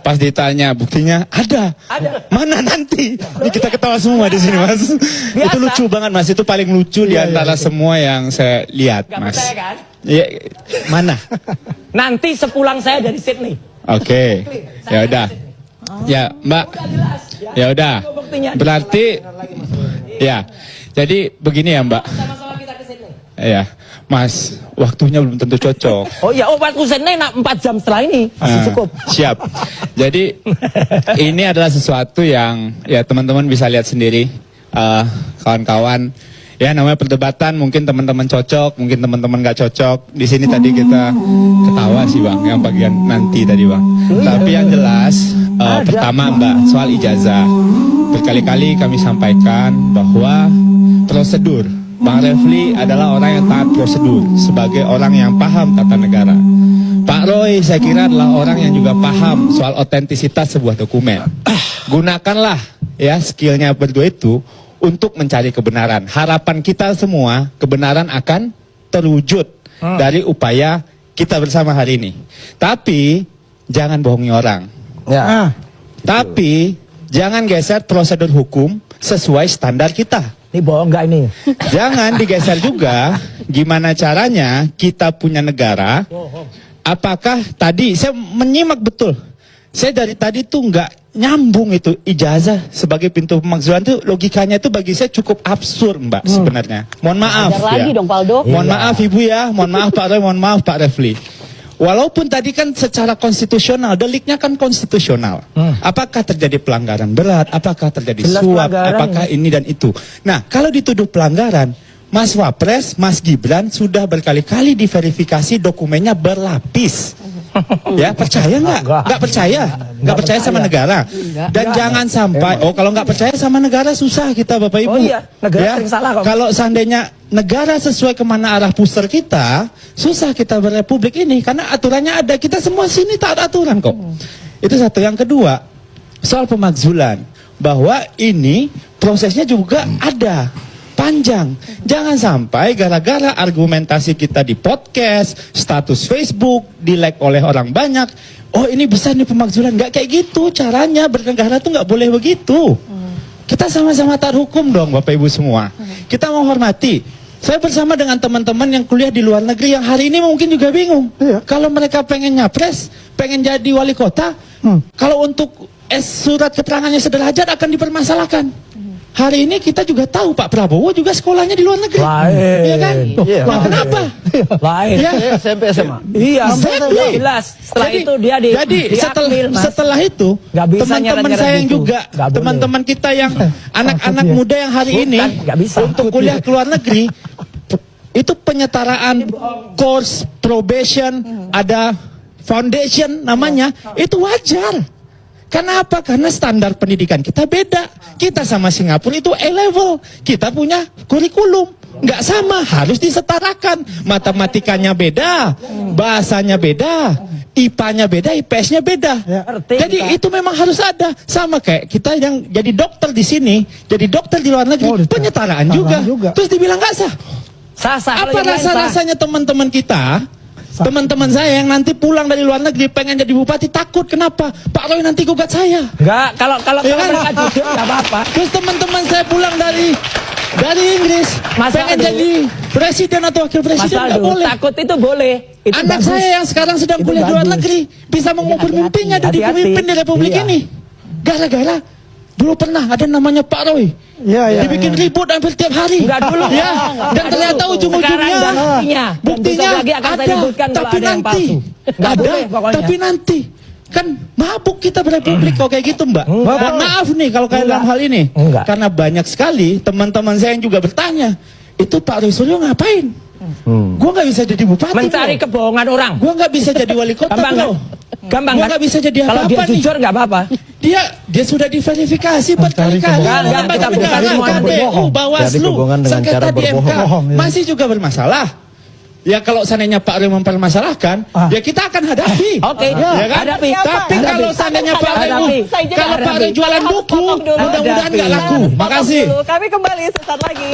Pas ditanya buktinya ada. Mana nanti? Ini kita ketawa semua di sini, Mas. Biasa. Itu lucu banget, Mas. Itu paling lucu di antara semua yang saya lihat, Gak Mas. percaya kan? Ya, mana? Nanti sepulang saya dari Sydney. Oke. Ya udah. Ya, Mbak. Ya udah. Berarti ya. Jadi begini ya, Mbak. Sama-sama kita ke Sydney. Ya. Mas, waktunya belum tentu cocok. Oh iya, waktu Sydney 4 jam setelah ini masih cukup. Siap. Jadi ini adalah sesuatu yang ya teman-teman bisa lihat sendiri, kawan-kawan. Ya namanya perdebatan, mungkin teman-teman cocok, mungkin teman-teman nggak cocok. Di sini tadi kita ketawa sih Bang, yang bagian nanti tadi Bang. Tapi yang jelas, pertama Mbak, soal ijazah. Berkali-kali kami sampaikan bahwa prosedur. Bang Refli adalah orang yang taat prosedur sebagai orang yang paham tata negara. Pak Roy saya kira adalah orang yang juga paham soal otentisitas sebuah dokumen. Gunakanlah ya skillnya berdua itu untuk mencari kebenaran. Harapan kita semua kebenaran akan terwujud dari upaya kita bersama hari ini. Tapi jangan bohongi orang. Ya. Tapi jangan geser prosedur hukum sesuai standar kita. Ini bohong nggak ini? Jangan digeser juga gimana caranya kita punya negara. Apakah tadi saya menyimak betul. Saya dari tadi tuh nggak nyambung itu ijazah sebagai pintu pemakzulan itu logikanya itu bagi saya cukup absurd Mbak sebenarnya. Mohon maaf Ajar ya. lagi dong Paldo. Mohon maaf Ibu ya, mohon maaf Pak Roy, mohon maaf Pak Refli. Walaupun tadi kan secara konstitusional, deliknya kan konstitusional. Apakah terjadi pelanggaran berat, apakah terjadi Jelas suap, pelanggaran. apakah ini dan itu. Nah, kalau dituduh pelanggaran, Mas Wapres, Mas Gibran sudah berkali-kali diverifikasi dokumennya berlapis. Ya, percaya nggak? Nggak percaya? Nggak percaya sama negara? Dan jangan sampai, kalau nggak percaya sama negara susah kita Bapak Ibu. Oh iya, negara sering salah kok. Kalau seandainya negara sesuai kemana arah pusar kita, susah kita berrepublik ini karena aturannya ada. Kita semua sini taat aturan kok. Itu satu. Yang kedua, soal pemakzulan, bahwa ini prosesnya juga ada panjang. Jangan sampai gara-gara argumentasi kita di podcast, status Facebook, di-like oleh orang banyak, oh ini besar nih pemakzulan. Nggak kayak gitu caranya, bernegara tuh nggak boleh begitu. Kita sama-sama taat hukum dong Bapak Ibu semua. Kita menghormati. Saya bersama dengan teman-teman yang kuliah di luar negeri yang hari ini mungkin juga bingung. Kalau mereka pengen nyapres, pengen jadi wali kota, kalau untuk surat keterangannya sederajat akan dipermasalahkan. Hari ini kita juga tahu Pak Prabowo juga sekolahnya di luar negeri. Iya kan? Nah, kenapa? Lain. Ya. SMP SMA. Iya, Exactly. jelas. Setelah itu dia jadi setelah itu Nggak bisa teman-teman nyeret-nyeret saya yang gitu. juga Nggak boleh. teman-teman kita yang anak-anak muda yang hari ini nggak bisa. untuk kuliah ke luar negeri itu penyetaraan course probation ada foundation namanya itu wajar. Kenapa? Karena standar pendidikan kita beda. Kita sama Singapura itu A-level. Kita punya kurikulum. Nggak sama, harus disetarakan. Matematikanya beda, bahasanya beda, IPA-nya beda, IPS-nya beda. Jadi itu memang harus ada. Sama kayak kita yang jadi dokter di sini, jadi dokter di luar negeri, penyetaraan juga. Terus dibilang nggak sah. Sah-sah. Apa rasa-rasanya teman-teman kita? Teman-teman saya yang nanti pulang dari luar negeri pengen jadi bupati takut. Kenapa? Pak Roy nanti gugat saya. Enggak, kalau Ya kan? mereka jujur enggak apa-apa. Terus teman-teman saya pulang dari Inggris Mas pengen Aldo. jadi presiden atau wakil Mas presiden nggak Aldo, boleh. takut itu boleh. Itu Anak bagus. saya yang sekarang sedang Itu kuliah di luar bagus. negeri bisa mengubur hati-hati. mimpinya jadi Hati-hati. pemimpin di republik Iya. ini. Gara-gara dulu pernah ada namanya Pak Roy. Dibikin ribut hampir tiap hari. Enggak dulu. Ya. Dan ternyata Sekarang ujung-ujungnya ada buktinya. Dan buktinya besok lagi akan saya ada, ributkan kalau tapi ada yang nanti palsu. Nggak ada, boleh pokoknya. tapi nanti kan mabuk kita berrepublik kok kayak gitu Mbak. Dan maaf nih kalau kayak dalam hal ini, Enggak. karena banyak sekali teman-teman saya yang juga bertanya, itu Pak Roy Suryo ngapain? Gua nggak bisa jadi bupati. Mencari bro. kebohongan orang. Gua nggak bisa jadi wali kota. Gampang bro. kan? Gampang Gua kan? nggak bisa jadi Kalau dia apa-apa nih. jujur enggak apa-apa. Dia sudah diverifikasi berkali-kali. Enggak, kita bukan dengan KPU, Bawaslu, kebohongan dengan sengketa cara di MK berbohong, ya. masih juga bermasalah. Ya kalau seandainya Pak Roy mempermasalahkan, ya kita akan hadapi. Oke, Ya kan? hadapi. Tapi Hadapi. kalau seandainya Pak Roy, Hadapi. kalau Pak Roy jualan buku, mudah-mudahan nggak laku. Hadapi. Makasih. Kami kembali sesaat lagi.